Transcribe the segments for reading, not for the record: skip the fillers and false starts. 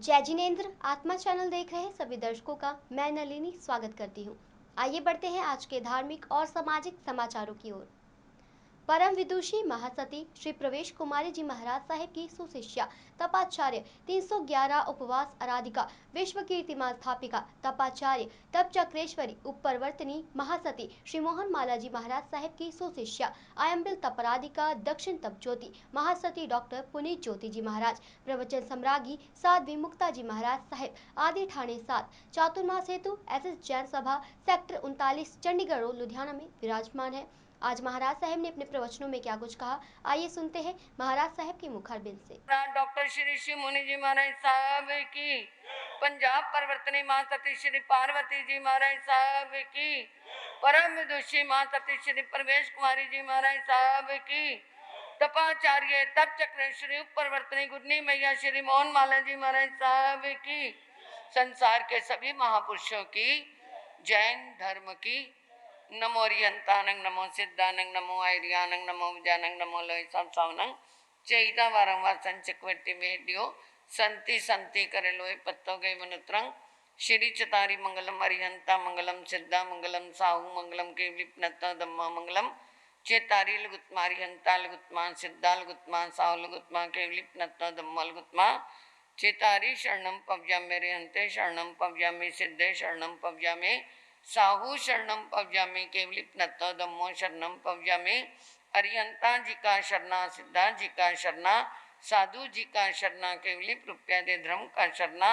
जय जिनेंद्र। आत्मा चैनल देख रहे सभी दर्शकों का मैं नलिनी स्वागत करती हूँ। आइए बढ़ते हैं आज के धार्मिक और सामाजिक समाचारों की ओर। परम विदुषी महासती श्री प्रवेश कुमारी जी महाराज साहेब की सुशिष्या तपाचार्य 311 उपवास आराधिका विश्व कीर्तिमान स्थापिका तपाचार्य तप चक्रेश्वरी उपप्रवर्तनी महासती श्री मोहन माला जी महाराज साहेब की सुशिष्या आयम्बिल तपराधिका दक्षिण तप ज्योति महासती डॉक्टर पुनीत ज्योति जी महाराज प्रवचन सम्राज्ञी साध्वी मुक्ता जी महाराज साहेब आदि ठाणे 7 चातुर्मास हेतु एसएस जैन सभा सेक्टर 39 चंडीगढ़ रोड लुधियाना में विराजमान है। आज महाराज साहब ने अपने प्रवचनों में क्या कुछ कहा, आइए सुनते हैं महाराज साहब की मुखारबिंद से। डॉक्टर श्री शिव मुनि जी महाराज साहब की, पंजाब परिवर्तनी मां सती श्री पार्वती जी महाराज साहब की, परम विदुषी मां सती श्री प्रवेश कुमारी जी महाराज साहब की, तपाचार्य तप चक्र श्री परिवर्तनी गुडनी मैया श्री मोहन माला जी महाराज साहब की, संसार के सभी महापुरुषों की, जैन धर्म की, नमो रियंतानंग नमो सिद्धानंग नमो आर्यानंग नमो विजानंग नमो लोय सावनंग चैता वारंवार संचक्वटी वेद्यो संति संति करे लोय पत्तो गए मनुत्रंग श्री चतारी मंगलम अरिहंता मंगलम सिद्धा मंगलम साहू मंगलम के विपनत्ता दम्मा मंगलम चेतारी लुगुत्मा अरिहंता लुगुत्मा सिद्धा लुगुत्मा साहू लुगुत्मा के विपनत्ता दम्मा लुगुत्मा चेतारी शरणम पव्यामे रिहंते शरणम पव्यामे सिद्धे शरणम पव्यामे साहू शरणम पव्यामे केवलिप नत्तो दम्मो शरणम पव्यामे अरिहंता जी का शरणा सिद्धा जी का शरणा साधु जी का शरणा केवलिप रुपया दे धर्म का शरणा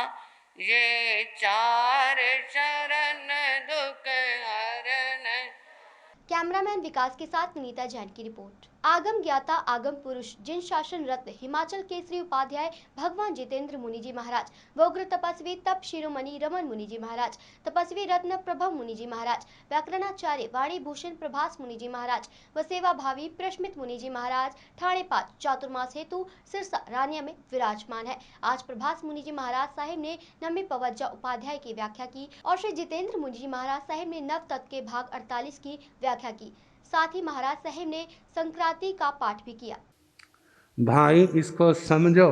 ये चार शरण दुख हरण। कैमरामैन विकास के साथ नीता जैन की रिपोर्ट। आगम ज्ञाता आगम पुरुष जिन शासन रत्न हिमाचल केसरी उपाध्याय भगवान जितेंद्र मुनि जी महाराज, वोग्र तपस्वी तप शिरोमणि रमन मुनि जी महाराज, तपस्वी रत्न प्रभव मुनि जी महाराज, व्याकरणाचार्य वाणी भूषण प्रभास मुनि जी महाराज व सेवा भावी प्रश्मित मुनि जी महाराज ठाणे 5 चातुर्मास हेतु सिरसा रानिया में विराजमान है। आज प्रभास मुनि जी महाराज साहेब ने नम्मी पवज्जा उपाध्याय की व्याख्या की और श्री जितेंद्र मुनि जी महाराज साहेब ने नव तत्व के भाग 48 की व्याख्या की। साथ ही महाराज साहेब ने संक्रांति का पाठ भी किया। भाई इसको समझो,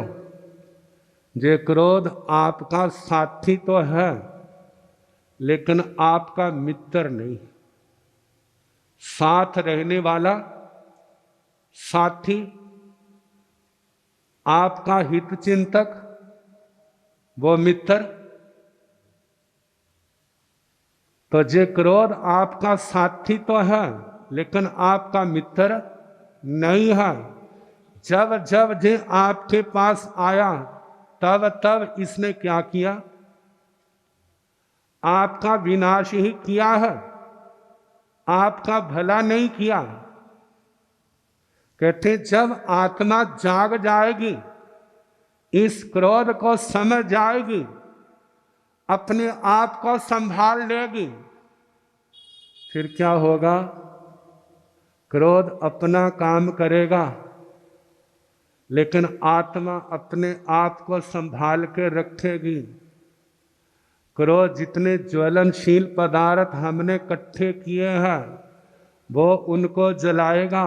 जे क्रोध आपका साथी तो है लेकिन आपका मित्र नहीं। साथ रहने वाला साथी, आपका हित चिंतक वो मित्र। तो जे क्रोध आपका साथी तो है लेकिन आपका मित्र नहीं है। जब जब जे आपके पास आया तब तब इसने क्या किया? आपका विनाश ही किया है, आपका भला नहीं किया। कहते जब आत्मा जाग जाएगी, इस क्रोध को समझ जाएगी, अपने आप को संभाल लेगी, फिर क्या होगा? क्रोध अपना काम करेगा लेकिन आत्मा अपने आप को संभाल के रखेगी। क्रोध जितने ज्वलनशील पदार्थ हमने इकट्ठे किए हैं वो उनको जलाएगा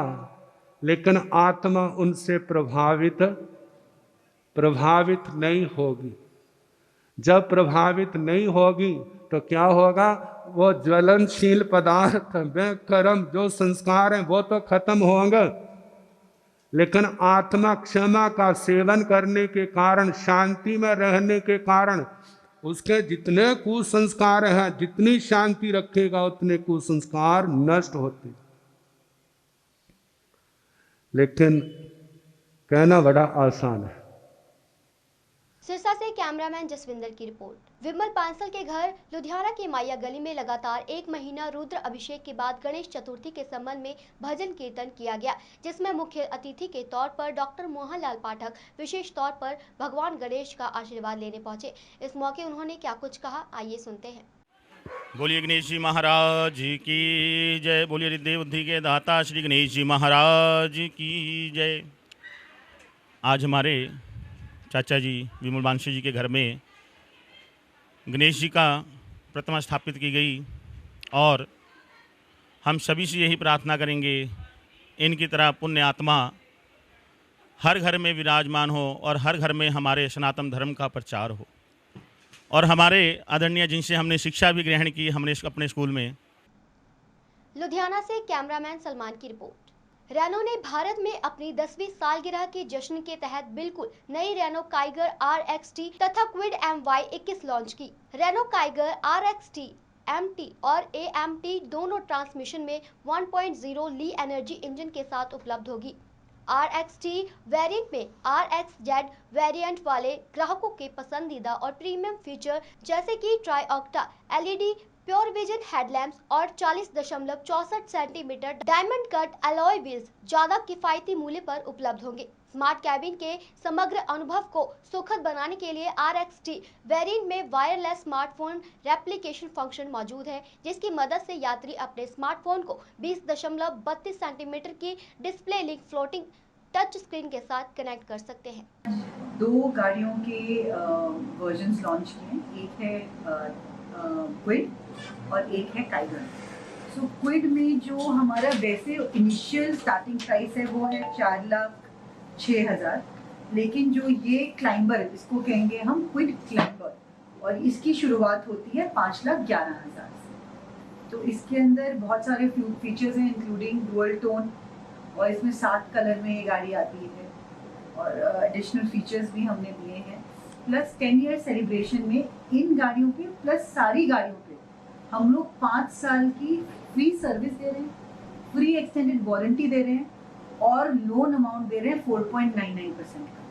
लेकिन आत्मा उनसे प्रभावित नहीं होगी। जब प्रभावित नहीं होगी तो क्या होगा? वो ज्वलनशील पदार्थ वे कर्म जो संस्कार हैं वो तो खत्म होंगे लेकिन आत्मा क्षमा का सेवन करने के कारण, शांति में रहने के कारण उसके जितने कुसंस्कार हैं, जितनी शांति रखेगा उतने कुसंस्कार नष्ट होते। लेकिन कहना बड़ा आसान है। सिरसा से कैमरामैन जसविंदर की रिपोर्ट। विमल पांसल के घर लुधियाना के माया गली में लगातार 1 महीना रुद्र अभिषेक के बाद गणेश चतुर्थी के संबंध में भजन कीर्तन किया गया, जिसमें मुख्य अतिथि के तौर पर डॉक्टर मोहनलाल पाठक विशेष तौर पर भगवान गणेश का आशीर्वाद लेने पहुंचे। इस मौके उन्होंने क्या कुछ कहा, आइए सुनते हैं। बोलिए गणेश जी महाराज की जय। बोलिए रिद्धि बुद्धि के दाता श्री गणेश जी महाराज की जय। आज हमारे चाचा जी विमल बांसु जी के घर में गणेश जी का प्रतिमा स्थापित की गई और हम सभी से यही प्रार्थना करेंगे इनकी तरह पुण्य आत्मा हर घर में विराजमान हो और हर घर में हमारे सनातन धर्म का प्रचार हो। और हमारे आदरणीय जिनसे हमने शिक्षा भी ग्रहण की हमने अपने स्कूल में। लुधियाना से कैमरामैन सलमान की रिपोर्ट। रेनो ने भारत में अपनी 10वीं सालगिरह के जश्न के तहत बिल्कुल नई रेनो काइगर RXT तथा क्विड MY21 लॉन्च की। रेनो काइगर RXT MT और AMT दोनों ट्रांसमिशन में 1.0 ली एनर्जी इंजन के साथ उपलब्ध होगी। RXT वेरिएंट में RXZ वेरिएंट वाले ग्राहकों के पसंदीदा और प्रीमियम फीचर जैसे कि try octa LED pure vision headlamps और 40.64 centimetre diamond cut alloy wheels ज्यादा किफायती मूल्य पर उपलब्ध होंगे। स्मार्ट कैबिन के समग्र अनुभव को सुखद बनाने के लिए RXT वेरिएंट में वायरलेस स्मार्टफोन रेप्लिकेशन फंक्शन मौजूद है, जिसकी मदद से यात्री अपने स्मार्टफोन को 20.32 सेंटीमीटर की display link floating touch screen के साथ कनेक्ट कर सकते हैं। 2 गाड़ियों के वर्जन्स लॉन्च किए, एक है क्विड और एक है काइगर। सो क्विड में जो हमारा वैसे इनिशियल स्टार्टिंग प्राइस है वो है 4,06,000, लेकिन जो ये क्लाइंबर इसको कहेंगे हम क्विड क्लाइंबर, और इसकी शुरुआत होती है 5,11,000 से। तो इसके अंदर बहुत सारे फीचर्स हैं इंक्लूडिंग डुअल टोन, और इसमें 7 कलर में ये गाड़ी आती है, और एडिशनल फीचर्स भी हमने दिए हैं। प्लस 10 ईयर सेलिब्रेशन में इन गाड़ियों पे प्लस सारी गाड़ियों पे हम लोग 5 साल की फ्री सर्विस दे रहे हैं, फ्री एक्सटेंडेड वारंटी दे रहे हैं, और लोन अमाउंट दे रहे हैं 4.99% का।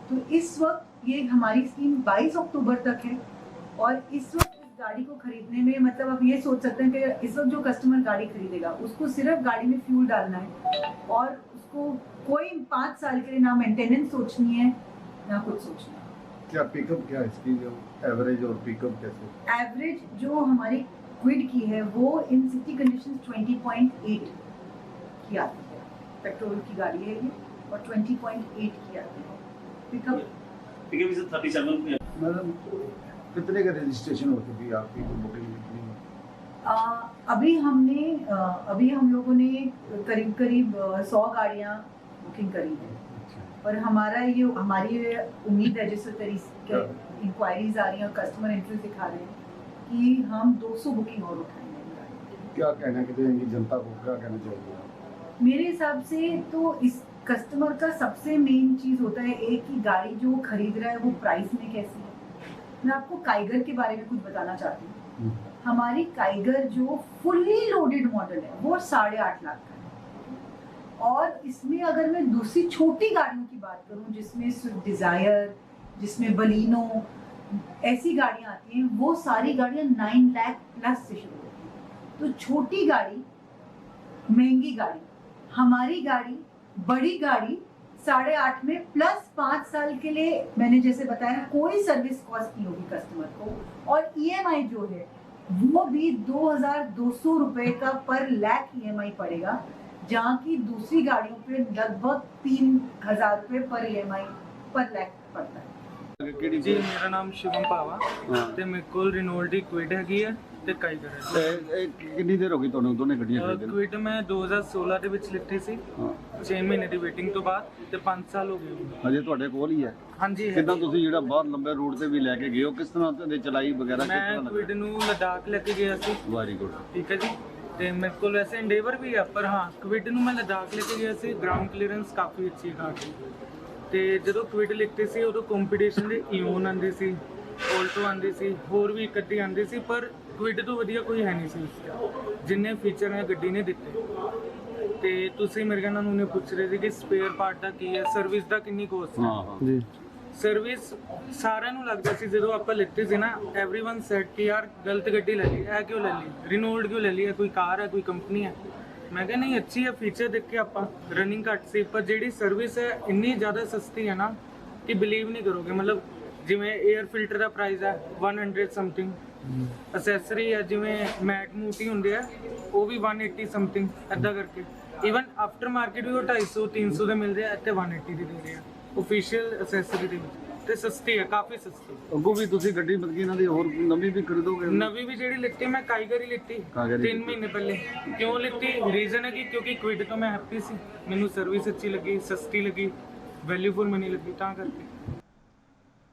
तो इस वक्त ये हमारी स्कीम 22 अक्टूबर तक है, और इस वक्त इस गाड़ी को खरीदने में मतलब आप ये सोच सकते हैं कि इस वक्त जो कस्टमर गाड़ी खरीदेगा उसको सिर्फ गाड़ी में फ्यूल डालना है, और उसको कोई 5 साल के लिए ना मेंटेनेंस सोचनी है ना कुछ सोचना है। क्या पिकअप क्या इसकी जो एवरेज और पिकअप कैसे? एवरेज जो हमारी क्विड की है वो इन सिटी कंडीशंस 20.8 की आती है, पेट्रोल की गाड़ी है ये, और 20.8 की आती है। पिकअप इसे 37 पे मतलब कितने का रजिस्ट्रेशन हो चुकी है आपकी बुकिंग कितनी है? अभी हम लोगों ने करीब 100 गाड़ियाँ बुकिंग करी हैं, और हमारी उम्मीद है जिस तरीके इंक्वायरीज आ रही हैं और कस्टमर इंटरेस्ट दिखा रहे हैं कि हम 200 बुकिंग और उठाएंगे। क्या कहना चाहिए जनता को, क्या कहना चाहिए? मेरे हिसाब से तो इस कस्टमर का सबसे मेन चीज होता है एक कि गाड़ी जो खरीद रहा है वो प्राइस में कैसी है। मैं आपको काइगर के बारे में कुछ बताना चाहती हूँ। हमारी काइगर जो फुल्ली लोडेड मॉडल है वो 8.5 लाख का है, और इसमें अगर मैं दूसरी छोटी गाड़ियों की बात करूं जिसमें स्विफ्ट डिजायर, जिसमें बलिनो, ऐसी गाड़ियां आती हैं, वो सारी गाड़ियां 9 लाख प्लस से शुरू होती हैं। तो छोटी गाड़ी, महंगी गाड़ी, हमारी गाड़ी बड़ी गाड़ी 8.5 में, प्लस 5 साल के लिए मैंने जैसे बताया कोई सर्विस कॉस्ट नहीं होगी कस्टमर को, और EMI जो है वो भी 2,200 रुपए का पर लाख EMI पड़ेगा, जहाँ की दूसरी गाड़ियों पे लगभग 3,000 रुपए पर EMI पर लाख पड़ता है। जी मेरा नाम शिवम पावा ਤੇ ਮੇਰੇ ਕੋਲ ਰਿਨੋਲਟ ਦੀ क्विड ਹੈਗੀ ਹੈ ਤੇ ਕਾਈਗਰ ਹੈ। ਕਿੰਨੀ ਦੇਰ ਹੋ ਗਈ ਤੁਹਾਨੂੰ ਦੋਨੇ ਗੱਡੀਆਂ ਖਰੀਦਣ? क्विड मैं 2016 ਦੇ ਵਿੱਚ ਲਿੱਤੀ ਸੀ, 6 ਮਹੀਨੇ ਦੀ ਵੇਟਿੰਗ ਤੋਂ ਬਾਅਦ, ਤੇ 5 ਸਾਲ ਹੋ ਗਏ। ਅਜੇ ਤੁਹਾਡੇ ਕੋਲ ਹੀ ਹੈ? ਹਾਂਜੀ। ਕਿੱਦਾਂ ਤੁਸੀਂ ਜਿਹੜਾ ਬਾਹਰ ਲੰਬੇ ਰੂਟ ਤੇ ਵੀ ਲੈ ਕੇ ਗਏ ਹੋ, ਕਿਸ ਤਰ੍ਹਾਂ ਤੇ ਚਲਾਈ ਵਗੈਰਾ? ਮੈਂ क्विड ਨੂੰ ਲਦਾਖ ਲੈ ਕੇ ਗਿਆ ਸੀ। Very good. ਠੀਕ ਹੈ ਜੀ। ਤੇ ਮੇਰੇ ਕੋਲ ਵੈਸੇ ਇੰਡੇਵਰ ਵੀ ਹੈ, ਪਰ ਹਾਂ क्विड ਨੂੰ ਮੈਂ ਲਦਾਖ ਲੈ ਕੇ ਗਿਆ ਸੀ। ਗਰਾਊਂਡ ਕਲੀਅਰੈਂਸ ਕਾਫੀ ਅੱਛੀ ਹੈ ਗਾੜੀ। ਤੇ ਜਦੋਂ क्विड ਲਿੱਤੀ ਸੀ ਉਦੋਂ ਕੰਪੀਟੀਸ਼ਨ ਦੇ ਈਓਨ ਆਉਂਦੀ ਸੀ, ਆਲਟੋ ਆਉਂਦੀ ਸੀ, ਹੋਰ ਵੀ ਇੱਕ ਅੱਧੀ ਆਉਂਦੀ ਸੀ, ਪਰ क्विड ਤੋਂ ਵਧੀਆ ਕੋਈ ਹੈ ਨਹੀਂ ਸੀ ਉਸ 'ਚ ਜਿੰਨੇ ਫੀਚਰ ਨੇ ਗੱਡੀ ਨੇ ਦਿੱਤੇ। ਤੇ ਤੁਸੀਂ ਮੇਰੇ ਨਾਲ ਉਹਨੇ ਪੁੱਛ ਰਹੇ ਸੀ ਕਿ ਸਪੇਅਰ ਪਾਰਟ ਦਾ ਕੀ ਹੈ, ਸਰਵਿਸ ਦਾ ਕਿੰਨੀ ਕੋਸਟ ਹੈ। ਹਾਂ ਜੀ। ਸਰਵਿਸ ਸਾਰਿਆਂ ਨੂੰ ਲੱਗਦਾ ਸੀ ਜਦੋਂ ਆਪਾਂ ਲਿੱਤੀ ਸੀ ਨਾ, एवरीवन सेड ਕਿ ਯਾਰ ਗਲਤ ਗੱਡੀ ਲੈ ਲਈ, ਇਹ ਕਿਉਂ ਲੈ ਲਈ, ਰਿਨੋਲਟ ਕਿਉਂ ਲੈ ਲਈ, ਕੋਈ ਕਾਰ ਹੈ ਕੋਈ ਕੰਪਨੀ ਹੈ। ਮੈਂ ਕਿਹਾ ਨਹੀਂ ਅੱਛੀ ਹੈ, ਫੀਚਰ ਦੇਖ ਕੇ ਆਪਾਂ, ਰਨਿੰਗ ਘੱਟ ਸੀ, ਪਰ ਜਿਹੜੀ ਸਰਵਿਸ ਹੈ ਇੰਨੀ ਜ਼ਿਆਦਾ ਸਸਤੀ ਹੈ ਨਾ ਕਿ ਬਿਲੀਵ ਨਹੀਂ ਕਰੋਗੇ। ਮਤਲਬ ਜਿਵੇਂ 에ਅਰ ਫਿਲਟਰ ਦਾ ਪ੍ਰਾਈਸ ਹੈ 100 ਸਮਥਿੰਗ, ਅਸੈਸਰੀ ਹੈ ਜਿਵੇਂ ਮੈਟ ਮੂਟੀ ਹੁੰਦੇ ਆ ਉਹ ਵੀ 180 ਸਮਥਿੰਗ, ਇੱਦਾਂ ਕਰਕੇ। ਈਵਨ ਆਫਟਰ ਮਾਰਕੀਟ ਵੀ ਉਹ 250 300 ਦੇ ਮਿਲਦੇ ਆ, ਇੱਥੇ 180 ਦੇ ਦੇ ਰਹੇ ਆ ऑफिशियल ਐਸੈਸਰੀ ਦੇ ਵਿੱਚ, ਤੇ ਸਸਤੀ ਹੈ, ਕਾਫੀ ਸਸਤੀ। ਅੱਗੋਂ ਵੀ ਤੁਸੀਂ ਗੱਡੀ ਮਤਲਬ ਇਹਨਾਂ ਦੀ ਹੋਰ ਨਵੀਂ ਵੀ ਖਰੀਦੋਗੇ? ਨਵੀਂ ਵੀ ਜਿਹੜੀ ਲਿੱਤੀ ਮੈਂ ਕਾਈਗਰ ਹੀ ਲਿੱਤੀ 3 ਮਹੀਨੇ ਪਹਿਲੇ। ਕਿਉਂ ਲਿੱਤੀ? ਰੀਜ਼ਨ ਹੈ ਕਿ ਕਿਉਂਕਿ क्विड ਤੋਂ ਮੈਂ ਹੈਪੀ ਸੀ, ਮੈਨੂੰ ਸਰਵਿਸ ਅੱਛੀ ਲੱਗੀ, ਸਸਤੀ ਲੱਗੀ, ਵੈਲਿਊ ਫॉर ਮਨੀ ਲੱਗੀ, ਤਾਂ ਕਰਕੇ।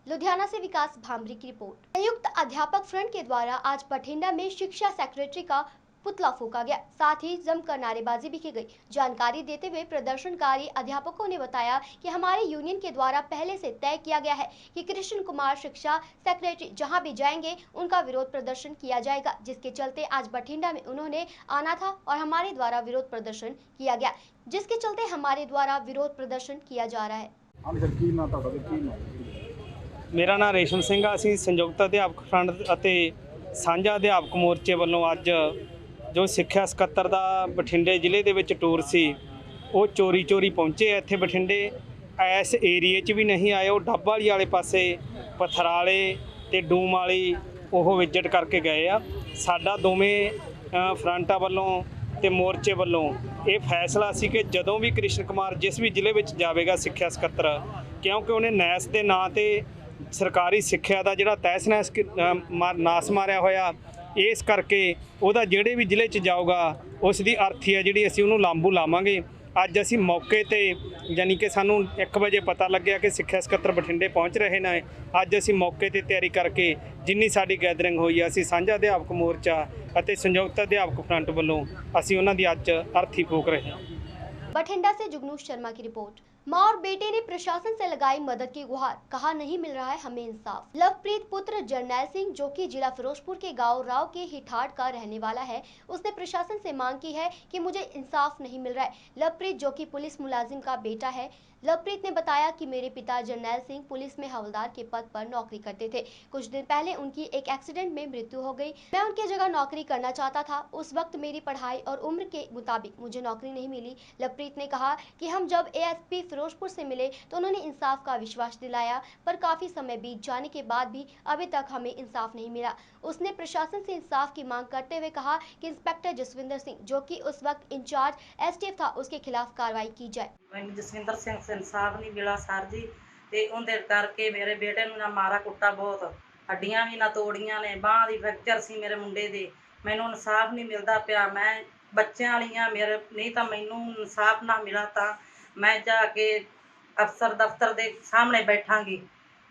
लुधियाना से विकास भांबरी की रिपोर्ट। संयुक्त अध्यापक फ्रंट के द्वारा आज बठिंडा में शिक्षा सेक्रेटरी का पुतला फूका गया, साथ ही जमकर नारेबाजी भी की गई। जानकारी देते हुए प्रदर्शनकारी अध्यापकों ने बताया कि हमारे यूनियन के द्वारा पहले से तय किया गया है कि कृष्ण कुमार शिक्षा सेक्रेटरी जहां भी जाएंगे उनका विरोध प्रदर्शन किया जाएगा, जिसके चलते आज बठिंडा में उन्होंने आना था और हमारे द्वारा विरोध प्रदर्शन किया गया, जिसके चलते हमारे द्वारा विरोध प्रदर्शन किया जा रहा है। ਮੇਰਾ ਨਾਮ ਰੇਸ਼ਮ ਸਿੰਘ ਆ। ਅਸੀਂ ਸੰਯੁਕਤ ਅਧਿਆਪਕ ਫਰੰਟ ਅਤੇ ਸਾਂਝਾ ਅਧਿਆਪਕ ਮੋਰਚੇ ਵੱਲੋਂ ਅੱਜ ਜੋ ਸਿੱਖਿਆ ਸਕੱਤਰ ਦਾ ਬਠਿੰਡੇ ਜ਼ਿਲ੍ਹੇ ਦੇ ਵਿੱਚ ਟੂਰ ਸੀ, ਉਹ ਚੋਰੀ ਪਹੁੰਚੇ ਇੱਥੇ ਬਠਿੰਡੇ। ਇਸ ਏਰੀਏ 'ਚ ਵੀ ਨਹੀਂ ਆਏ, ਉਹ ਡੱਬ ਵਾਲੇ ਪਾਸੇ ਪਥਰਾਲੇ ਤੇ ਡੂਮ ਵਾਲੀ ਉਹ ਵਿਜ਼ਿਟ ਕਰਕੇ ਗਏ ਆ। ਸਾਡਾ ਦੋਵੇਂ ਫਰੰਟਾਂ ਵੱਲੋਂ ਤੇ ਮੋਰਚੇ ਵੱਲੋਂ ਇਹ ਫੈਸਲਾ ਸੀ ਕਿ ਜਦੋਂ ਵੀ ਕ੍ਰਿਸ਼ਨ ਕੁਮਾਰ ਜਿਸ ਵੀ ਜ਼ਿਲ੍ਹੇ ਵਿੱਚ ਜਾਵੇਗਾ ਸਿੱਖਿਆ ਸਕੱਤਰ, ਕਿਉਂਕਿ ਉਹਨੇ ਨੈਸ ਦੇ ਨਾਂ ਤੇ ਸਰਕਾਰੀ ਸਿੱਖਿਆ ਦਾ ਜਿਹੜਾ ਤਹਿਸ ਨਹਿਸ ਨਾਸ ਮਾਰਿਆ ਹੋਇਆ, ਇਸ ਕਰਕੇ ਉਹਦਾ ਜਿਹੜੇ ਵੀ ਜ਼ਿਲ੍ਹੇ 'ਚ ਜਾਊਗਾ ਉਸ ਦੀ ਅਰਥੀ ਹੈ ਜਿਹੜੀ ਅਸੀਂ ਉਹਨੂੰ ਲਾਂਬੂ ਲਾਵਾਂਗੇ। ਅੱਜ ਅਸੀਂ ਮੌਕੇ ਤੇ ਯਾਨੀ ਕਿ ਸਾਨੂੰ 1 ਵਜੇ ਪਤਾ ਲੱਗਿਆ ਕਿ ਸਿੱਖਿਆ ਸਕੱਤਰ ਬਠਿੰਡੇ ਪਹੁੰਚ ਰਹੇ ਨੇ। ਅੱਜ ਅਸੀਂ ਮੌਕੇ ਤੇ ਤਿਆਰੀ ਕਰਕੇ ਜਿੰਨੀ ਸਾਡੀ ਗੈਦਰਿੰਗ ਹੋਈ ਆ, ਅਸੀਂ ਸਾਂਝਾ ਅਧਿਆਪਕ ਮੋਰਚਾ ਅਤੇ ਸੰਯੁਕਤ ਅਧਿਆਪਕ ਫਰੰਟ ਵੱਲੋਂ ਅਸੀਂ ਉਹਨਾਂ ਦੀ ਅੱਜ ਅਰਥੀ ਫੂਕ ਰਹੇ ਹਾਂ। बठिंडा से जुगनूश शर्मा की रिपोर्ट। मां और बेटे ने प्रशासन से लगाई मदद की गुहार, कहा नहीं मिल रहा है हमें इंसाफ। लवप्रीत पुत्र जरनैल सिंह, जो कि जिला फिरोजपुर के गांव राव के हिठाड़ का रहने वाला है, उसने प्रशासन से मांग की है कि मुझे इंसाफ नहीं मिल रहा है। लवप्रीत, जो कि पुलिस मुलाजिम का बेटा है, लवप्रीत ने बताया कि मेरे पिता जरनैल सिंह पुलिस में हवलदार के पद पर नौकरी करते थे। कुछ दिन पहले उनकी एक एक्सीडेंट में मृत्यु हो गई। मैं उनके जगह नौकरी करना चाहता था। उस वक्त मेरी पढ़ाई और उम्र के मुताबिक मुझे नौकरी नहीं मिली। लवप्रीत ने कहा कि हम जब एएसपी फिरोजपुर से मिले तो उन्होंने इंसाफ का विश्वास दिलाया, पर काफी समय बीत जाने के बाद भी अभी तक हमें इंसाफ नहीं मिला। उसने प्रशासन से इंसाफ की मांग करते हुए कहा कि इंस्पेक्टर जसविंदर सिंह, जो कि उस वक्त इंचार्ज एसटीएफ था, उसके खिलाफ कार्रवाई की जाए। ਮੈਨੂੰ ਜਸਵਿੰਦਰ ਸਿੰਘ ਇਨਸਾਫ ਨਹੀਂ ਮਿਲਾ ਸਰ ਜੀ, ਤੇ ਉਹਦੇ ਕਰਕੇ ਮੇਰੇ ਬੇਟੇ ਨੂੰ ਨਾ ਮਾਰਾ ਕੁੱਟਾ ਬਹੁਤ, ਹੱਡੀਆਂ ਵੀ ਨਾ ਤੋੜੀਆਂ ਨੇ, ਬਾਂਹ ਦੀ ਫ੍ਰੈਕਚਰ ਸੀ ਮੇਰੇ ਮੁੰਡੇ ਦੇ। ਮੈਨੂੰ ਇਨਸਾਫ ਨਹੀਂ ਮਿਲਦਾ ਪਿਆ। ਮੈਂ ਬੱਚਿਆਂ ਵਾਲੀਆਂ ਮੇਰੇ, ਨਹੀਂ ਤਾਂ ਮੈਨੂੰ ਇਨਸਾਫ ਨਾ ਮਿਲਾ ਤਾਂ ਮੈਂ ਜਾ ਕੇ ਅਫਸਰ ਦਫ਼ਤਰ ਦੇ ਸਾਹਮਣੇ ਬੈਠਾਂਗੀ,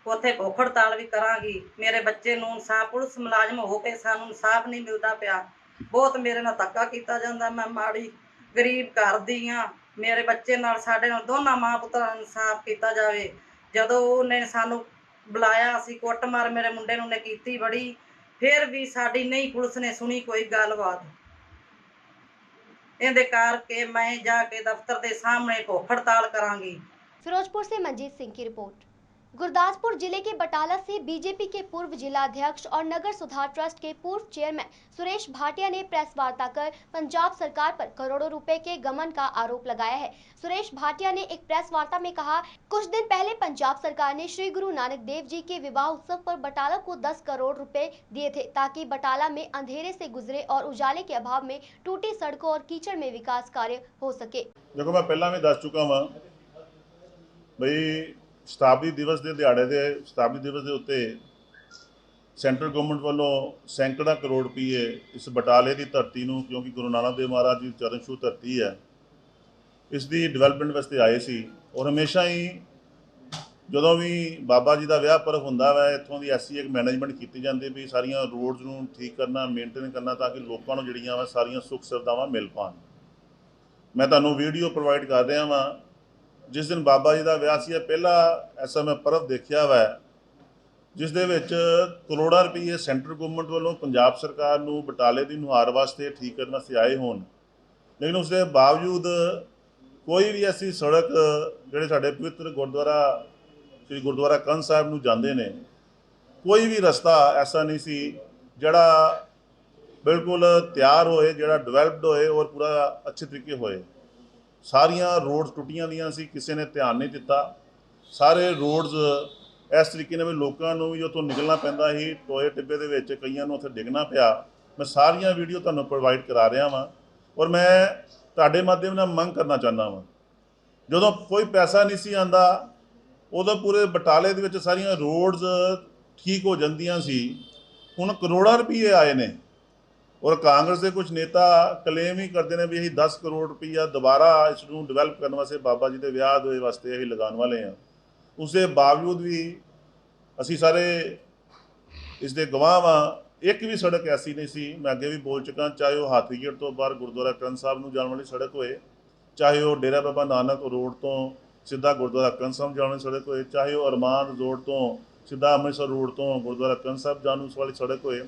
ਉੱਥੇ ਭੁੱਖ ਹੜਤਾਲ ਵੀ ਕਰਾਂਗੀ। ਮੇਰੇ ਬੱਚੇ ਨੂੰ ਇਨਸਾਫ, ਪੁਲਿਸ ਮੁਲਾਜ਼ਮ ਹੋ ਕੇ ਸਾਨੂੰ ਇਨਸਾਫ ਨਹੀਂ ਮਿਲਦਾ ਪਿਆ। ਬਹੁਤ ਮੇਰੇ ਨਾਲ ਧੱਕਾ ਕੀਤਾ ਜਾਂਦਾ। ਮੈਂ ਮਾੜੀ ਗਰੀਬ ਘਰ ਦੀ ਹਾਂ। ਮੇਰੇ ਬੱਚੇ ਨਾਲ, ਸਾਡੇ ਨਾਲ ਦੋਨਾਂ ਮਾਂ ਪੁੱਤਾਂ ਨੂੰ ਇਨਸਾਫ ਕੀਤਾ ਜਾਵੇ। ਜਦੋਂ ਉਹਨੇ ਸਾਨੂੰ ਬੁਲਾਇਆ, ਅਸੀਂ ਕੁੱਟਮਾਰ ਮੇਰੇ ਮੁੰਡੇ ਨੂੰ ਨੇ ਕੀਤੀ ਬੜੀ, ਫਿਰ ਵੀ ਸਾਡੀ ਨਹੀਂ ਪੁਲਿਸ ਨੇ ਸੁਣੀ ਕੋਈ ਗੱਲਬਾਤ। ਇਹਦੇ ਕਰਕੇ ਮੈਂ ਜਾ ਕੇ ਦਫ਼ਤਰ ਦੇ ਸਾਹਮਣੇ ਭੁੱਖ ਹੜਤਾਲ ਕਰਾਂਗੀ। फिरोजपुर से मंजीत सिंह की रिपोर्ट। गुरदासपुर जिले के बटाला से बीजेपी के पूर्व जिला अध्यक्ष और नगर सुधार ट्रस्ट के पूर्व चेयरमैन सुरेश भाटिया ने प्रेस वार्ता कर पंजाब सरकार पर करोड़ों रुपए के गमन का आरोप लगाया है। सुरेश भाटिया ने एक प्रेस वार्ता में कहा, कुछ दिन पहले पंजाब सरकार ने श्री गुरु नानक देव जी के विवाह उत्सव पर बटाला को 10 करोड़ रुपए दिए थे, ताकि बटाला में अंधेरे से गुजरे और उजाले के अभाव में टूटी सड़कों और कीचड़ में विकास कार्य हो सके। देखो, मैं पहला भी दस चुका वा बई शताब्दी दिवस के दिहाड़े के शताब्दी दिवस के उत्ते सेंट्रल गवर्नमेंट वालों सैकड़ा करोड़ रुपये इस बटाले की धरती को, क्योंकि गुरु नानक देव महाराज की चरणछूह धरती है, इसकी डिवेलपमेंट वास्ते आए सी। और हमेशा ही जो भी बाबा जी का विआह पर्व होंदा वै, इत्थों की ऐसी एक मैनेजमेंट की जाती भी सारिया रोड्स नूं ठीक करना, मेनटेन करना, ताकि लोगों को जिहड़ियां वा सारिया सुख सुविधावां मिल पान। मैं तुहानूं वीडियो प्रोवाइड कर रहा वां। जिस दिन बाबा जी का विआह सी, पहला ऐसा मैं पर्व देखा वै जिस दे विच करोड़ां रुपये सेंट्रल गवर्नमेंट वालों पंजाब सरकार नूं बटाले की नुहार वास्ते ठीक करने वास्ते आए होण, लेकिन उसके बावजूद कोई भी ऐसी सड़क जिहड़े साडे पवित्र गुरुद्वारा श्री गुरुद्वारा कंध साहिब नूं जांदे ने, कोई भी रस्ता ऐसा नहीं सी जिहड़ा बिल्कुल तैयार होए, जिहड़ा डिवेलप्ड होए और पूरा अच्छे तरीके होए। सारिया रोड्स टुटियां दियां सी, किसी ने ध्यान नहीं दिता। सारे रोड्स इस तरीके ने भी लोगों को भी उत्थों निकलना पैंदा ही, टोए टिब्बे दे विच कईयां नूं उत्थे डिगना पिया। मैं सारिया वीडियो तुहानूं प्रोवाइड करा रहा वां और मैं तुहाडे माध्यम नाल मंग करना चाहना वां, जदों कोई पैसा नहीं सी आंदा उदों पूरे बटाले दे विच सारिया रोड्स ठीक हो जांदियां सी। हुण करोड़ां रुपये आए ने और कांग्रेस के कुछ नेता क्लेम ही करते हैं भी अं 10 करोड़ रुपया दोबारा इसनूं डिवेलप करने वास्ते बाबा जी के विआह के वास्ते अं लगाने वाले हैं। उसके बावजूद भी ਅਸੀਂ ਸਾਰੇ ਇਸ ਦੇ ਗਵਾਹ ਵਾਂ। ਇੱਕ ਵੀ ਸੜਕ ਐਸੀ ਨਹੀਂ ਸੀ, ਮੈਂ ਅੱਗੇ ਵੀ ਬੋਲ ਚੁੱਕਾ, ਚਾਹੇ ਉਹ ਹਾਥੀਗੇਟ ਤੋਂ ਬਾਹਰ ਗੁਰਦੁਆਰਾ ਕੰਨ ਸਾਹਿਬ ਨੂੰ ਜਾਣ ਵਾਲੀ ਸੜਕ ਹੋਏ, ਚਾਹੇ ਉਹ ਡੇਰਾ ਬਾਬਾ ਨਾਨਕ ਰੋਡ ਤੋਂ ਸਿੱਧਾ ਗੁਰਦੁਆਰਾ ਕੰਨ ਸਾਹਿਬ ਜਾਣ ਵਾਲੀ ਸੜਕ ਹੋਏ, ਚਾਹੇ ਉਹ ਅਰਮਾਨ ਰੋਡ ਤੋਂ ਸਿੱਧਾ ਅੰਮ੍ਰਿਤਸਰ ਰੋਡ ਤੋਂ ਗੁਰਦੁਆਰਾ ਕੰਨ ਸਾਹਿਬ ਜਾਣ ਵਾਲੀ ਸੜਕ ਹੋਏ,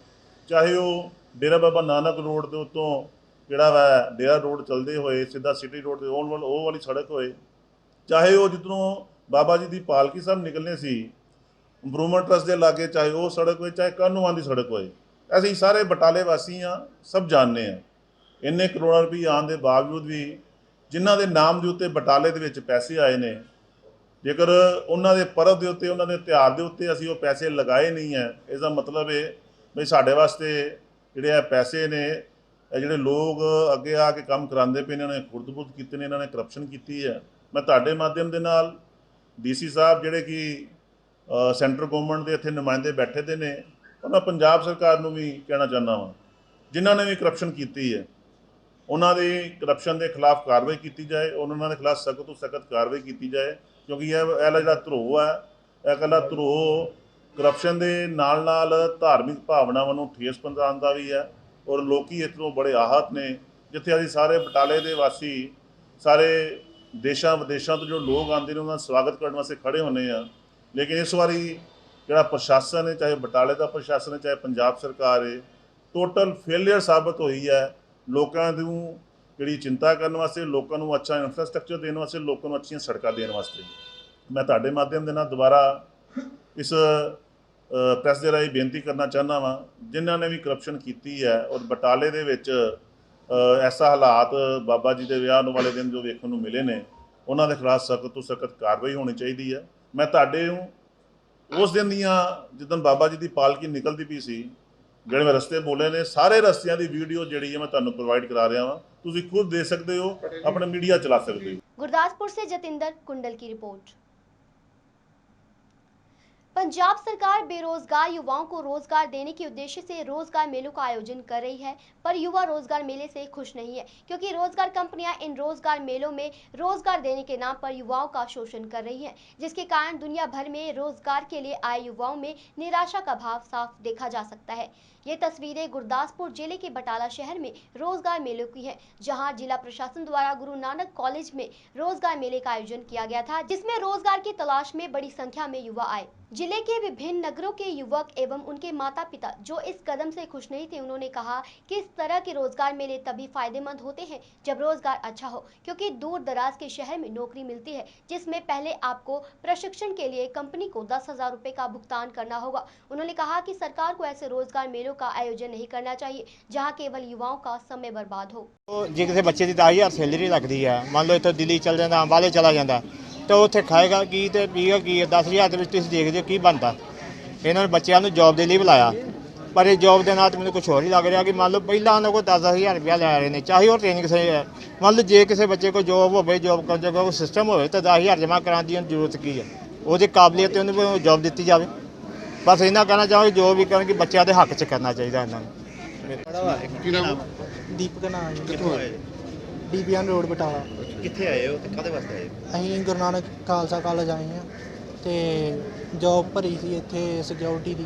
ਚਾਹੇ ਉਹ ਡੇਰਾ ਬਾਬਾ ਨਾਨਕ ਰੋਡ ਦੇ ਉੱਤੋਂ ਜਿਹੜਾ ਵਾ ਡੇਰਾ ਰੋਡ ਚੱਲਦੇ ਹੋਏ ਸਿੱਧਾ ਸਿਟੀ ਰੋਡ 'ਤੇ ਉਹ ਵਾਲੀ ਸੜਕ ਹੋਏ, ਚਾਹੇ ਉਹ ਜਿੱਧਰੋਂ ਬਾਬਾ ਜੀ ਦੀ ਪਾਲਕੀ ਸਾਹਿਬ ਨਿਕਲਨੇ ਸੀ ਇੰਪਰੂਵਮੈਂਟ ਟਰਸਟ ਦੇ ਲਾਗੇ, ਚਾਹੇ ਉਹ ਸੜਕ ਹੋਏ, ਚਾਹੇ ਕਾਹਨੂੰਵਾਨ ਦੀ ਸੜਕ ਹੋਏ। ਅਸੀਂ ਸਾਰੇ ਬਟਾਲੇ ਵਾਸੀ ਹਾਂ, ਸਭ ਜਾਣਦੇ ਹਾਂ। ਇੰਨੇ ਕਰੋੜਾਂ ਰੁਪਏ ਆਉਣ ਦੇ ਬਾਵਜੂਦ ਵੀ ਜਿਨ੍ਹਾਂ ਦੇ ਨਾਮ ਦੇ ਉੱਤੇ ਬਟਾਲੇ ਦੇ ਵਿੱਚ ਪੈਸੇ ਆਏ ਨੇ, ਜੇਕਰ ਉਹਨਾਂ ਦੇ ਪਰਬ ਦੇ ਉੱਤੇ, ਉਹਨਾਂ ਦੇ ਤਿਉਹਾਰ ਦੇ ਉੱਤੇ ਅਸੀਂ ਉਹ ਪੈਸੇ ਲਗਾਏ ਨਹੀਂ ਹੈ, ਇਸ ਦਾ ਮਤਲਬ ਹੈ ਵੀ ਸਾਡੇ ਵਾਸਤੇ ਜਿਹੜੇ ਆ ਪੈਸੇ ਨੇ, ਇਹ ਜਿਹੜੇ ਲੋਕ ਅੱਗੇ ਆ ਕੇ ਕੰਮ ਕਰਾਉਂਦੇ ਪਏ ਨੇ, ਇਹਨਾਂ ਨੇ ਖੁਰਦ-ਬੁਰਦ ਕੀਤੇ ਨੇ, ਇਹਨਾਂ ਨੇ ਕਰਪਸ਼ਨ ਕੀਤੀ ਹੈ। ਮੈਂ ਤੁਹਾਡੇ ਮਾਧਿਅਮ ਦੇ ਨਾਲ ਡੀਸੀ ਸਾਹਿਬ ਜਿਹੜੇ ਕਿ ਸੈਂਟਰ ਗਵਰਨਮੈਂਟ ਦੇ ਇੱਥੇ ਨੁਮਾਇੰਦੇ ਬੈਠੇ ਦੇ ਨੇ, ਉਹਨਾਂ ਪੰਜਾਬ ਸਰਕਾਰ ਨੂੰ ਵੀ ਕਹਿਣਾ ਚਾਹੁੰਦਾ ਵਾਂ, ਜਿਨ੍ਹਾਂ ਨੇ ਵੀ ਕਰਪਸ਼ਨ ਕੀਤੀ ਹੈ ਉਹਨਾਂ ਦੀ ਕਰਪਸ਼ਨ ਦੇ ਖਿਲਾਫ ਕਾਰਵਾਈ ਕੀਤੀ ਜਾਏ, ਉਹਨਾਂ ਦੇ ਖਿਲਾਫ ਸਖਤ ਤੋਂ ਸਖਤ ਕਾਰਵਾਈ ਕੀਤੀ ਜਾਏ, ਕਿਉਂਕਿ ਇਹ ਜਿਹੜਾ ਧਰੋਹ ਹੈ, ਇਹ ਇਕੱਲਾ ਧਰੋਹ ਕਰਪਸ਼ਨ ਦੇ ਨਾਲ ਨਾਲ ਧਾਰਮਿਕ ਭਾਵਨਾਵਾਂ ਨੂੰ ਠੇਸ ਪਹੁੰਚਾਉਣ ਵੀ ਹੈ। ਔਰ ਲੋਕੀ ਇੱਥੋਂ ਬੜੇ ਆਹਤ ਨੇ, ਜਿੱਥੇ ਅਸੀਂ ਸਾਰੇ ਬਟਾਲੇ ਦੇ ਵਾਸੀ ਸਾਰੇ ਦੇਸ਼ਾਂ ਵਿਦੇਸ਼ਾਂ ਤੋਂ ਜੋ ਲੋਕ ਆਉਂਦੇ ਨੇ ਉਹਨਾਂ ਦਾ ਸਵਾਗਤ ਕਰਨ ਵਾਸਤੇ ਖੜੇ ਹੁੰਦੇ ਆ। ਲੇਕਿਨ ਇਸ ਵਾਰੀ ਜਿਹੜਾ ਪ੍ਰਸ਼ਾਸਨ ਹੈ, ਚਾਹੇ ਬਟਾਲੇ ਦਾ ਪ੍ਰਸ਼ਾਸਨ ਹੈ, ਚਾਹੇ ਪੰਜਾਬ ਸਰਕਾਰ ਹੈ, ਟੋਟਲ ਫੇਲੀਅਰ ਸਾਬਤ ਹੋਈ ਹੈ ਲੋਕਾਂ ਨੂੰ ਜਿਹੜੀ ਚਿੰਤਾ ਕਰਨ ਵਾਸਤੇ, ਲੋਕਾਂ ਨੂੰ ਅੱਛਾ ਇਨਫਰਾਸਟ੍ਰਕਚਰ ਦੇਣ ਵਾਸਤੇ, ਲੋਕਾਂ ਨੂੰ ਅੱਛੀਆਂ ਸੜਕਾਂ ਦੇਣ ਵਾਸਤੇ। ਮੈਂ ਤੁਹਾਡੇ ਮਾਧਿਅਮ ਦੇ ਨਾਲ ਦੁਬਾਰਾ ਇਸ ਪ੍ਰੈਸ ਦੇ ਰਾਹੀਂ ਬੇਨਤੀ ਕਰਨਾ ਚਾਹੁੰਦਾ ਵਾਂ, ਜਿਨ੍ਹਾਂ ਨੇ ਵੀ ਕਰਪਸ਼ਨ ਕੀਤੀ ਹੈ ਔਰ ਬਟਾਲੇ ਦੇ ਵਿੱਚ ਐਸਾ ਹਾਲਾਤ ਬਾਬਾ ਜੀ ਦੇ ਵਿਆਹ ਵਾਲੇ ਦਿਨ ਜੋ ਵੇਖਣ ਨੂੰ ਮਿਲੇ ਨੇ, ਉਹਨਾਂ ਦੇ ਖਿਲਾਫ ਸਖਤ ਤੋਂ ਸਖਤ ਕਾਰਵਾਈ ਹੋਣੀ ਚਾਹੀਦੀ ਹੈ। ਮੈਂ ਤੁਹਾਡੇ ਨੂੰ ਉਸ ਦਿਨ ਦੀਆਂ ਜਿੱਦਣ ਬਾਬਾ ਜੀ ਦੀ ਪਾਲਕੀ ਨਿਕਲਦੀ ਪਈ ਸੀ, ਜਿਹੜੇ ਮੈਂ ਰਸਤੇ ਬੋਲੇ ਨੇ, ਸਾਰੇ ਰਸਤਿਆਂ ਦੀ ਵੀਡੀਓ ਜਿਹੜੀ ਹੈ ਮੈਂ ਤੁਹਾਨੂੰ ਪ੍ਰੋਵਾਈਡ ਕਰਾ ਰਿਹਾ ਵਾਂ, ਤੁਸੀਂ खुद दे सकते हो, अपना मीडिया चला सकते हो। गुरदासपुर से जतिंदर कुंडल की रिपोर्ट। पंजाब सरकार बेरोजगार युवाओं को रोजगार देने के उद्देश्य से रोजगार मेलों का आयोजन कर रही है, पर युवा रोजगार मेले से खुश नहीं है, क्योंकि रोजगार कंपनियां इन रोजगार मेलों में रोजगार देने के नाम पर युवाओं का शोषण कर रही हैं, जिसके कारण दुनिया भर में रोजगार के लिए आए युवाओं में निराशा का भाव साफ देखा जा सकता है। ये तस्वीरें गुरदासपुर जिले के बटाला शहर में रोजगार मेलों की है, जहां जिला प्रशासन द्वारा गुरु नानक कॉलेज में रोजगार मेले का आयोजन किया गया था, जिसमें रोजगार की तलाश में बड़ी संख्या में युवा आए। जिले के विभिन्न नगरों के युवक एवं उनके माता पिता जो इस कदम से खुश नहीं थे, उन्होंने कहा कि इस तरह के रोजगार मेले तभी फायदेमंद होते हैं जब रोजगार अच्छा हो, क्योंकि दूर दराज के शहर में नौकरी मिलती है जिसमें पहले आपको प्रशिक्षण के लिए कंपनी को 10,000 रुपए का भुगतान करना होगा। उन्होंने कहा कि सरकार को ऐसे रोजगार मेलों का आयोजन नहीं करना चाहिए जहाँ केवल युवाओं का समय बर्बाद हो। जे किसी बच्चे की 10,000 सैलरी लगती है, मान लो इतों दिल्ली चल जाता, अंबाले चला जाता, तो उत्थे खाएगा की तो पीएगा की, 10,000 देखते हो की बनता। इन्होंने बच्चों को जॉब के लिए बुलाया, पर इस जॉब के नाल मैंने कुछ होर ही लग रहा कि मान लो पहला उन्होंने को 10,000 रुपया लै रहे हैं, चाहे वो ट्रेनिंग से है। मान लो जे किसी बच्चे को जॉब हो, जॉब करने का सिस्टम हो तो 10,000 जमा कराने की जरूरत की है, वो काबलियत उन्होंने जॉब दी जाए। बस इन्ना कहना चाहूँगी जो भी करें कि बच्चों के हक च करना चाहिए इन्होंने। दीपक नाम DBN रोड बटाला। कितने आए हो, काहदे वास्ते आए? ਅਸੀਂ ਗੁਰੂ ਨਾਨਕ ਖਾਲਸਾ ਕਾਲਜ ਆਏ ਹਾਂ ਤੇ ਜੌਬ ਭਰੀ ਸੀ ਇੱਥੇ ਸਿਕਿਉਰਿਟੀ ਦੀ,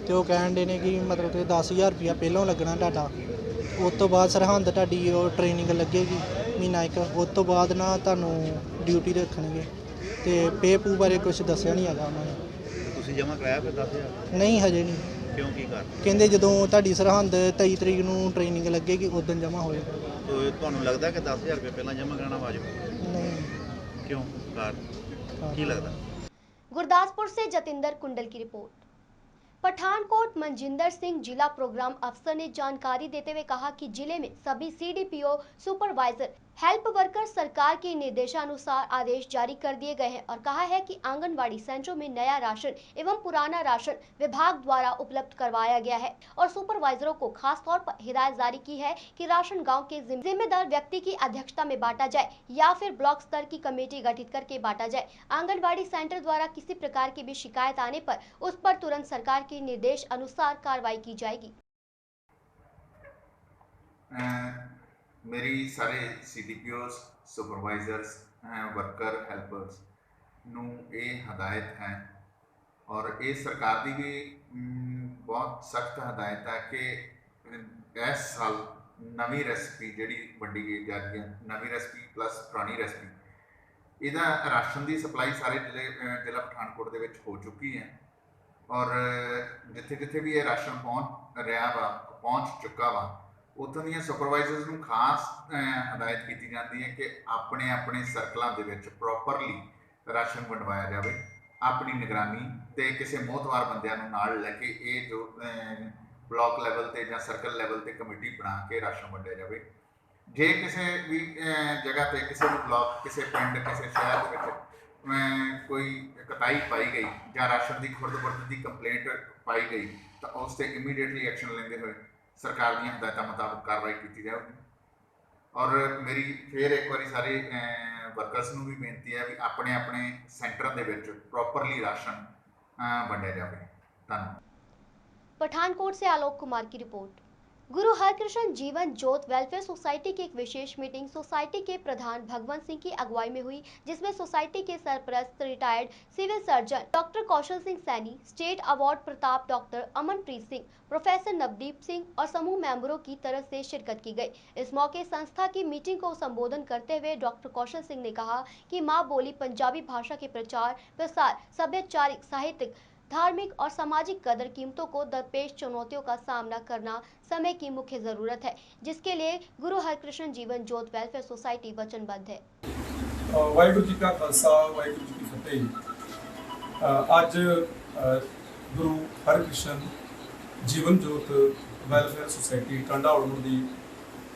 ਤੇ ਉਹ ਕਹਿਣ ਦੇ ਨੇ ਕਿ ਮਤਲਬ ਕਿ 10,000 ਰੁਪਇਆ ਪਹਿਲਾਂ ਲੱਗਣਾ ਤੁਹਾਡਾ, ਉਸ ਤੋਂ ਬਾਅਦ ਸਰਹੰਦ ਤੁਹਾਡੀ ਉਹ ਟ੍ਰੇਨਿੰਗ ਲੱਗੇਗੀ ਮਹੀਨਾ ਇੱਕ, ਉਸ ਤੋਂ ਬਾਅਦ ਨਾ ਤੁਹਾਨੂੰ ਡਿਊਟੀ ਰੱਖਣਗੇ, ਤੇ ਪੇ ਪੂ ਬਾਰੇ ਕੁਝ ਦੱਸਿਆ ਨਹੀਂ ਹੈਗਾ ਉਹਨਾਂ ਨੇ। ਤੁਸੀਂ ਜਮ੍ਹਾਂ ਕਰਾਇਆ ਫਿਰ 10,000? ਨਹੀਂ ਹਜੇ ਨਹੀਂ। ਕਿਉਂ, ਕੀ ਕਰ? ਕਹਿੰਦੇ ਜਦੋਂ ਤੁਹਾਡੀ ਸਰਹੰਦ 23 ਤਰੀਕ ਨੂੰ ਟ੍ਰੇਨਿੰਗ ਲੱਗੇਗੀ ਉਦੋਂ ਜਮ੍ਹਾਂ ਹੋਏਗਾ। तो ਤੁਹਾਨੂੰ ਲੱਗਦਾ ਕਿ 10,000 ਰੁਪਏ ਪਹਿਲਾਂ ਜਮ੍ਹਾਂ ਕਰਾਉਣਾ ਵਾਜਬ? नहीं। क्यों, कार की लगता? गुरदासपुर से जतिंदर कुंडल की रिपोर्ट। पठानकोट मनजिंदर सिंह जिला प्रोग्राम अफसर ने जानकारी देते हुए कहा कि जिले में सभी CDPO, सुपरवाइजर, हेल्प वर्कर सरकार के निर्देशानुसार आदेश जारी कर दिए गए हैं और कहा है कि आंगनवाड़ी सेंटरों में नया राशन एवं पुराना राशन विभाग द्वारा उपलब्ध करवाया गया है और सुपरवाइजरों को खास तौर पर हिदायत जारी की है कि राशन गांव के जिम्मेदार व्यक्ति की अध्यक्षता में बांटा जाए या फिर ब्लॉक स्तर की कमेटी गठित करके बांटा जाए। आंगनवाड़ी सेंटर द्वारा किसी प्रकार की भी शिकायत आने पर उस पर तुरंत सरकार के निर्देश अनुसार कार्रवाई की जाएगी। मेरी सारे CDPOs, सुपरवाइजर्स, वर्कर, हेल्पर्स ਨੂੰ ਇਹ ਹਦਾਇਤ ਹੈ और ये सरकार की भी बहुत सख्त हदायत है कि इस साल नवी रेसिपी जी वंडी जा रही है, नवी रेसिपी प्लस पुरानी रेसिपी, इहदा राशन की सप्लाई सारे जिला पठानकोट दे विच हो चुकी है। और जिथे जिथे भी ये राशन पहुँच रहा वा, पहुँच चुका वा, उत्थों दी सुपरवाइजर्स नूं खास हदायत की जाती है कि अपने अपने सर्कलों के विच प्रॉपरली राशन वंडवाया जाए, अपनी निगरानी ते किसी मोहतवार बंदियां नूं नाल लैके ये जो ब्लॉक लैवल ते जां सर्कल लैवल ते कमेटी बना के राशन वंडिया जाए। जे किसी भी जगह पे किसी भी ब्लॉक, किसी पिंड, किसी शहर के विच कोई कताई पाई गई जां राशन की खुर्द-बुर्द की कंप्लेंट पाई गई तो उस पर इमीडिएटली एक्शन लेंदे हुए सरकार दी हदायतों मुताबिक कार्रवाई की जाएगी। और मेरी फिर एक बार सारे वर्कर्स नूं भी बेनती है भी अपने अपने सेंटर दे विच प्रॉपरली राशन वंडिया जाए। धन्यवाद। पठानकोट से आलोक कुमार की रिपोर्ट। गुरु हरकृष्ण जीवन ज्योत वेलफेयर सोसाइटी की एक विशेष मीटिंग सोसाइटी के प्रधान भगवंत सिंह की अगुवाई में हुई, जिसमें सोसाइटी के सरपरस्त retired civil surgeon doctor Kaushal Singh Saini, state award प्रताप डॉक्टर अमनप्रीत सिंह, प्रोफेसर नवदीप सिंह और समूह मेंबरों की तरफ से शिरकत की गई। इस मौके संस्था की मीटिंग को संबोधन करते हुए डॉक्टर कौशल सिंह ने कहा कि माँ बोली पंजाबी भाषा के प्रचार प्रसार, सभ्याचारिक, साहित्यिक, धार्मिक और सामाजिक कदर कीमतों को दरपेश चुनौतियों का सामना करना समय की मुख्य जरूरत है, जिसके लिए गुरु हरकृष्ण जीवन ज्योत वेलफेयर सोसाइटी वचनबद्ध है। वाहिगुरू जी का खालसा, वाहिगुरू जी की फतेह। आज गुरु हरकृष्ण जीवन ज्योत वेलफेयर सोसाइटी टांडा उड़मुड़ दी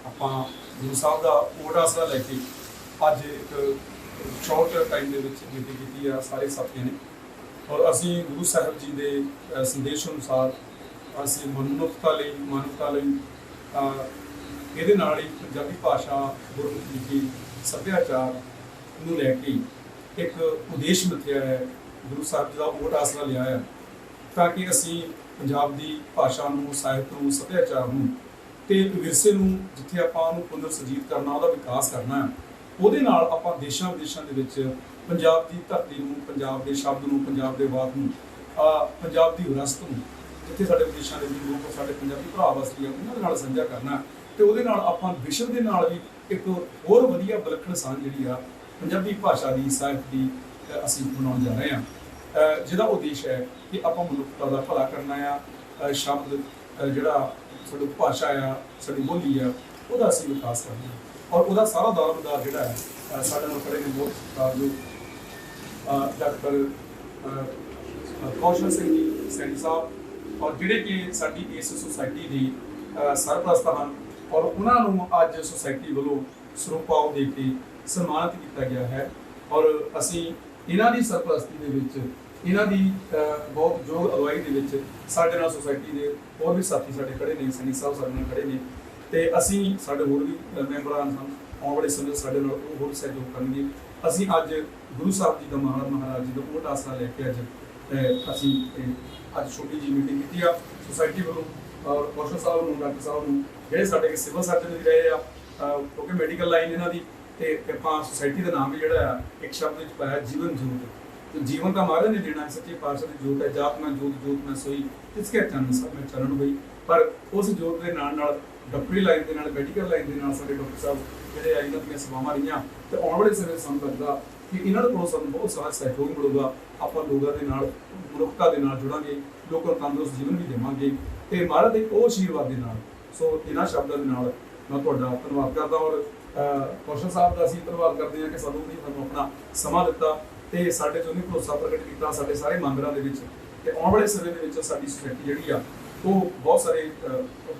आपां गुरु साहब का ओट आसरा लैके अज एक शॉर्ट टाइम के मीटिंग की है सारे साथियों ने। और असी गुरु साहब जी के संदेश अनुसार असी मनुखता लई मानवता लई इहदे नाल ही पंजाबी भाषा, गुरमुखी लिपि, सभ्याचार नूं लैके एक उद्देश मिथ्या है, गुरु साहब जी का ओट आसरा लिया है ताकि असी पंजाब की भाषा नूं, साहित्य नूं, सभ्याचार नूं ते विरसे नूं जिथे आपां नूं पुनर सजीत करना, उहदा विकास करना है, ਉਹਦੇ ਨਾਲ ਆਪਾਂ ਦੇਸ਼ਾਂ ਵਿਦੇਸ਼ਾਂ ਦੇ ਵਿੱਚ ਪੰਜਾਬ ਦੀ ਧਰਤੀ ਨੂੰ, ਪੰਜਾਬ ਦੇ ਸ਼ਬਦ ਨੂੰ, ਪੰਜਾਬ ਦੇ ਵਾਕ ਨੂੰ, ਪੰਜਾਬ ਦੀ ਵਿਰਾਸਤ ਨੂੰ ਜਿੱਥੇ ਸਾਡੇ ਵਿਦੇਸ਼ਾਂ ਦੇ ਵਿੱਚ ਲੋਕ ਸਾਡੇ ਪੰਜਾਬੀ ਭਰਾ ਵਸਦੇ ਆ ਉਹਨਾਂ ਦੇ ਨਾਲ ਸਾਂਝਾ ਕਰਨਾ ਤੇ ਉਹਦੇ ਨਾਲ ਆਪਾਂ ਵਿਸ਼ਵ ਦੇ ਨਾਲ ਵੀ ਇੱਕ ਹੋਰ ਵਧੀਆ ਵਿਲੱਖਣ ਸਾਂਝ ਜਿਹੜੀ ਆ ਪੰਜਾਬੀ ਭਾਸ਼ਾ ਦੀ, ਸਾਹਿਤ ਦੀ ਅਸੀਂ ਬਣਾਉਣ ਜਾ ਰਹੇ ਹਾਂ, ਜਿਹਦਾ ਉਦੇਸ਼ ਹੈ ਕਿ ਆਪਾਂ ਮਨੁੱਖਤਾ ਦਾ ਭਲਾ ਕਰਨਾ ਆ, ਸ਼ਬਦ ਜਿਹੜਾ ਸਾਡੀ ਭਾਸ਼ਾ ਆ, ਸਾਡੀ ਬੋਲੀ ਆ, ਉਹਦਾ ਅਸੀਂ ਵਿਕਾਸ ਕਰਨਾ और वह सारा दारोमदार जोड़ा है साढ़े नाल खड़े ने बहुत जो डॉक्टर कौशल सिंह जी सैनी साहब और जिहड़े कि साडी इस सोसाइटी की सरपरस्त हैं और उन्होंने अज सोसाइटी वालों सरूपाओ दे के सम्मानित किया गया है। और असी इन्हां दी सरपरस्ती दे विच इन्हां दी बहुत योग अगवाई दे विच साडे नाल सोसाइटी के होर भी साथी साडे खड़े ने, सैनी साहब साडे नाल खड़े ने ਤੇ ਅਸੀਂ ਸਾਡੇ ਹੋਰ ਵੀ ਮੈਂਬਰਾਂ ਹਨ ਆਉਣ ਵਾਲੇ ਸਮੇਂ ਸਾਡੇ ਨਾਲ ਹੋਰ ਸਹਿਯੋਗ ਕਰਨਗੇ। ਅਸੀਂ ਅੱਜ ਗੁਰੂ ਸਾਹਿਬ ਜੀ ਦਾ ਮਹਾਰਾਜ ਜੀ ਦਾ ਓਟ ਆਸਰਾ ਲੈ ਕੇ ਅਸੀਂ ਅੱਜ ਛੋਟੀ ਜਿਹੀ ਮੀਟਿੰਗ ਕੀਤੀ ਆ ਸੁਸਾਇਟੀ ਵੱਲੋਂ ਔਰ ਕੌਸ਼ਲ ਸਾਹਿਬ ਨੂੰ, ਡਾਕਟਰ ਸਾਹਿਬ ਨੂੰ, ਜਿਹੜੇ ਸਾਡੇ ਸਿਵਲ ਸਰਜਨ ਵੀ ਰਹੇ ਆ ਕਿਉਂਕਿ ਮੈਡੀਕਲ ਲਾਈਨ ਇਹਨਾਂ ਦੀ, ਤੇ ਆਪਾਂ ਸੁਸਾਇਟੀ ਦਾ ਨਾਮ ਵੀ ਜਿਹੜਾ ਆ ਇੱਕ ਸ਼ਬਦ ਵਿੱਚ ਪਾਇਆ ਜੀਵਨ ਜੋਤ। ਤੇ ਜੀਵਨ ਤਾਂ ਮਹਾਰਾਜ ਨੇ ਦੇਣਾ, ਸੱਚੇ ਪਾਤਸ਼ਾਹ ਦੀ ਜੋਤ ਹੈ, ਜਾਤ ਮੈਂ ਜੋਤ ਜੋਤ ਮੈਂ ਸੋਈ ਤਿਸਕੇ ਚੰਨ ਸਭ ਮੈਂ ਚਰਨ ਹੋਈ। ਪਰ ਉਸ ਜੋਤ ਦੇ ਨਾਲ ਡਾਕਟਰੀ ਲਾਈਨ ਦੇ ਨਾਲ, ਮੈਡੀਕਲ ਲਾਈਨ ਦੇ ਨਾਲ ਸਾਡੇ ਡਾਕਟਰ ਸਾਹਿਬ ਜਿਹੜੇ ਆ ਇਹਨਾਂ ਦੀਆਂ ਸੇਵਾਵਾਂ ਰਹੀਆਂ ਤੇ ਆਉਣ ਵਾਲੇ ਸਮੇਂ ਸਾਨੂੰ ਲੱਗਦਾ ਕਿ ਇਹਨਾਂ ਕੋਲੋਂ ਸਾਨੂੰ ਬਹੁਤ ਸਾਰਾ ਸਹਿਯੋਗ ਮਿਲੂਗਾ। ਆਪਾਂ ਲੋਕਾਂ ਦੇ ਨਾਲ, ਮਨੁੱਖਤਾ ਦੇ ਨਾਲ ਜੁੜਾਂਗੇ, ਲੋਕਾਂ ਨੂੰ ਤੰਦਰੁਸਤ ਜੀਵਨ ਵੀ ਦੇਵਾਂਗੇ ਤੇ ਮਹਾਰਾਜ ਦੇ ਉਹ ਆਸ਼ੀਰਵਾਦ ਦੇ ਨਾਲ। ਸੋ ਇਹਨਾਂ ਸ਼ਬਦਾਂ ਦੇ ਨਾਲ ਮੈਂ ਤੁਹਾਡਾ ਧੰਨਵਾਦ ਕਰਦਾ ਔਰ ਕੌਸ਼ਲ ਸਾਹਿਬ ਦਾ ਅਸੀਂ ਧੰਨਵਾਦ ਕਰਦੇ ਹਾਂ ਕਿ ਸਾਨੂੰ ਆਪਣਾ ਸਮਾਂ ਦਿੱਤਾ ਤੇ ਸਾਡੇ ਤੋਂ ਭਰੋਸਾ ਪ੍ਰਗਟ ਕੀਤਾ ਸਾਡੇ ਸਾਰੇ ਮੈਂਬਰਾਂ ਦੇ ਵਿੱਚ। ਤੇ ਆਉਣ ਵਾਲੇ ਸਮੇਂ ਦੇ ਵਿੱਚ ਸਾਡੀ ਸੁਸਾਇਟੀ ਜਿਹੜੀ ਆ ਉਹ ਬਹੁਤ ਸਾਰੇ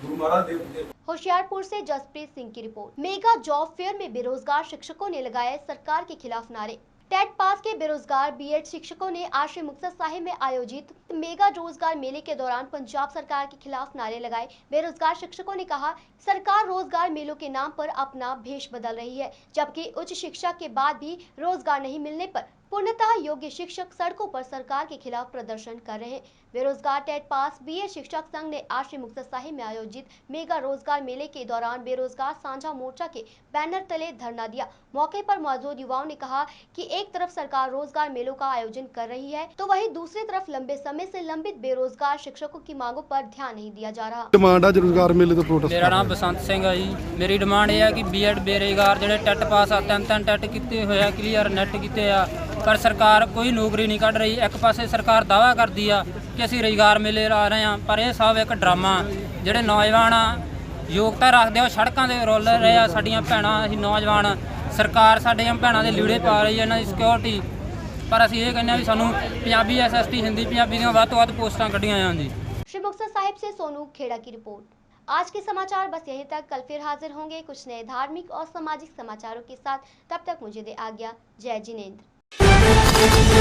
गुरु महाराज देव। होशियारपुर से जसप्रीत सिंह की रिपोर्ट। मेगा जॉब फेयर में बेरोजगार शिक्षकों ने लगाए सरकार के खिलाफ नारे। टेट पास के बेरोजगार बीएड शिक्षकों ने आज श्री मुक्तसर साहिब में आयोजित मेगा रोजगार मेले के दौरान पंजाब सरकार के खिलाफ नारे लगाए। बेरोजगार शिक्षकों ने कहा, सरकार रोजगार मेलों के नाम पर अपना भेष बदल रही है, जबकि उच्च शिक्षा के बाद भी रोजगार नहीं मिलने पर पूर्णतः योग्य शिक्षक सड़कों पर सरकार के खिलाफ प्रदर्शन कर रहे हैं। बेरोजगार टेट पास बीएड शिक्षक संघ ने आज श्री मुक्तसर साहिब में आयोजित मेगा रोजगार मेले के दौरान बेरोजगार साझा मोर्चा के बैनर तले धरना दिया। मौके पर मौजूद युवाओं ने कहा कि एक तरफ सरकार रोजगार मेलों का आयोजन कर रही है, तो वहीं दूसरी तरफ लंबे समय से लंबित बेरोजगार शिक्षकों की मांगों पर ध्यान नहीं दिया जा रहा। डिमांड है रोजगार मेले तो प्रोटेस्ट। मेरा नाम बसंत सिंह है जी। मेरी डिमांड ये है कि बीएड बेरोजगार ਜਿਹੜੇ ਟੈਟ ਪਾਸ ਆ ਤਿੰਨ ਟੈਟ ਕੀਤੇ ਹੋਇਆ ਕਲੀਅਰ ਨੈਟ ਕੀਤੇ ਆ, ਪਰ ਸਰਕਾਰ ਕੋਈ ਨੌਕਰੀ ਨਹੀਂ ਕੱਢ ਰਹੀ। ਇੱਕ ਪਾਸੇ ਸਰਕਾਰ ਦਾਅਵਾ ਕਰਦੀ ਆ ਕਿ ਅਸੀਂ ਰੁਜ਼ਗਾਰ ਮੇਲੇ ਲਾ ਰਹੇ ਆ, ਪਰ ਇਹ ਸਭ ਇੱਕ ਡਰਾਮਾ। ਜਿਹੜੇ ਨੌਜਵਾਨ ਆ ਯੋਗਤਾ ਰੱਖਦੇ ਆ ਉਹ ਸੜਕਾਂ ਦੇ ਰੋਲ ਰਹੇ ਆ। ਸਾਡੀਆਂ ਭੈਣਾਂ ਅਸੀਂ ਨੌਜਵਾਨ, ਸਰਕਾਰ ਸਾਡੀਆਂ ਭੈਣਾਂ ਦੇ ਲੀੜੇ ਪਾ ਰਹੀ ਹੈ ਇਹਨਾਂ ਦੀ ਸਿਕਿਉਰਿਟੀ, ਪਰ ਅਸੀਂ ਇਹ ਕਹਿੰਦੇ ਆ ਵੀ ਸਾਨੂੰ ਪੰਜਾਬੀ SST हिंदी ਪੰਜਾਬੀ ਦੀਆਂ ਵੱਧ ਤੋਂ ਵੱਧ ਪੋਸਟਾਂ ਕੱਢੀਆਂ ਜਾਣ ਜੀ। श्री मुक्तसर साहिब से सोनू खेड़ा की रिपोर्ट। आज के समाचार बस यहीं तक। कल फिर हाजिर होंगे कुछ नए धार्मिक और सामाजिक समाचारों के साथ। तब तक मुझे दे आज्ञा। जय जिनेंद्र।